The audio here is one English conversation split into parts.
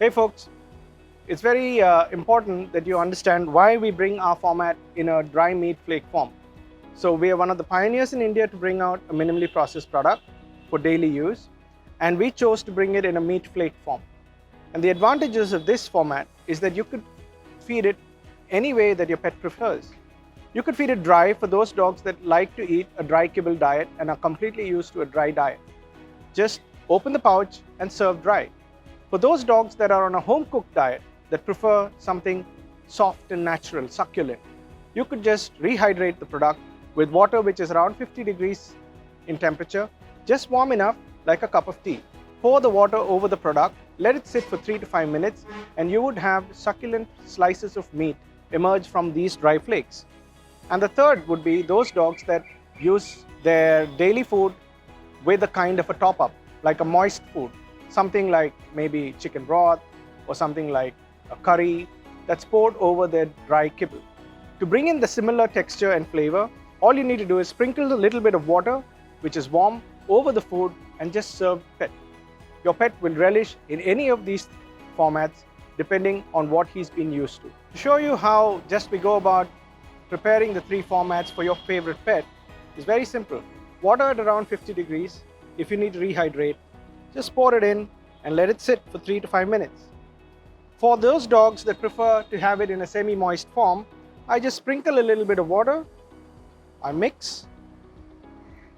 Hey folks, it's very important that you understand why we bring our format in a dry meat flake form. So we are one of the pioneers in India to bring out a minimally processed product for daily use, and we chose to bring it in a meat flake form. And the advantages of this format is that you could feed it any way that your pet prefers. You could feed it dry for those dogs that like to eat a dry kibble diet and are completely used to a dry diet. Just open the pouch and serve dry. For those dogs that are on a home-cooked diet that prefer something soft and natural, succulent, you could just rehydrate the product with water which is around 50 degrees in temperature, just warm enough like a cup of tea. Pour the water over the product, let it sit for 3 to 5 minutes, and you would have succulent slices of meat emerge from these dry flakes. And the third would be those dogs that use their daily food with a kind of a top-up, like a moist food, something like maybe chicken broth or something like a curry that's poured over their dry kibble. To bring in the similar texture and flavor, all you need to do is sprinkle a little bit of water, which is warm, over the food and just serve pet. Your pet will relish in any of these formats depending on what he's been used to. To show you how just we go about preparing the 3 formats for your favorite pet is very simple. Water at around 50 degrees. If you need to rehydrate, just pour it in and let it sit for 3 to 5 minutes. For those dogs that prefer to have it in a semi-moist form, I just sprinkle a little bit of water, I mix,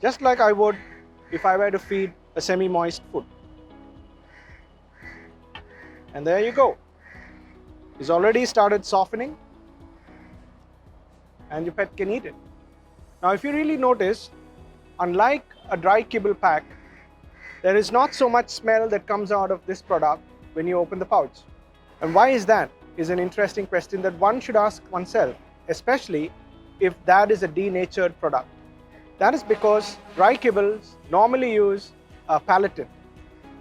just like I would if I were to feed a semi-moist food. And there you go. It's already started softening and your pet can eat it. Now if you really notice, unlike a dry kibble pack, there is not so much smell that comes out of this product when you open the pouch. And why is that? Is an interesting question that one should ask oneself, especially if that is a denatured product. That is because dry kibbles normally use a palatint.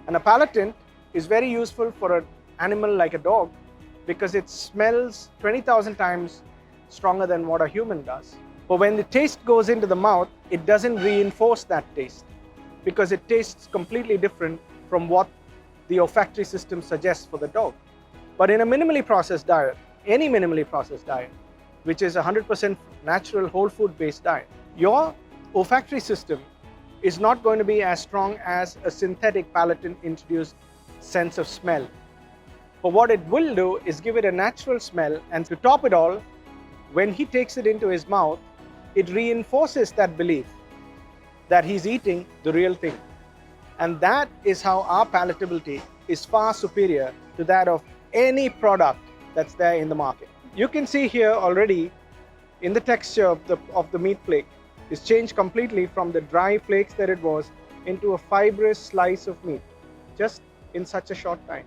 And a palatint is very useful for an animal like a dog because it smells 20,000 times stronger than what a human does. But when the taste goes into the mouth, it doesn't reinforce that taste because it tastes completely different from what the olfactory system suggests for the dog. But in a minimally processed diet, any minimally processed diet, which is a 100% natural whole food based diet, your olfactory system is not going to be as strong as a synthetic palatine introduced sense of smell. But what it will do is give it a natural smell, and to top it all, when he takes it into his mouth, it reinforces that belief that he's eating the real thing. And that is how our palatability is far superior to that of any product that's there in the market. You can see here already in the texture of the meat flake is changed completely from the dry flakes that it was into a fibrous slice of meat just in such a short time.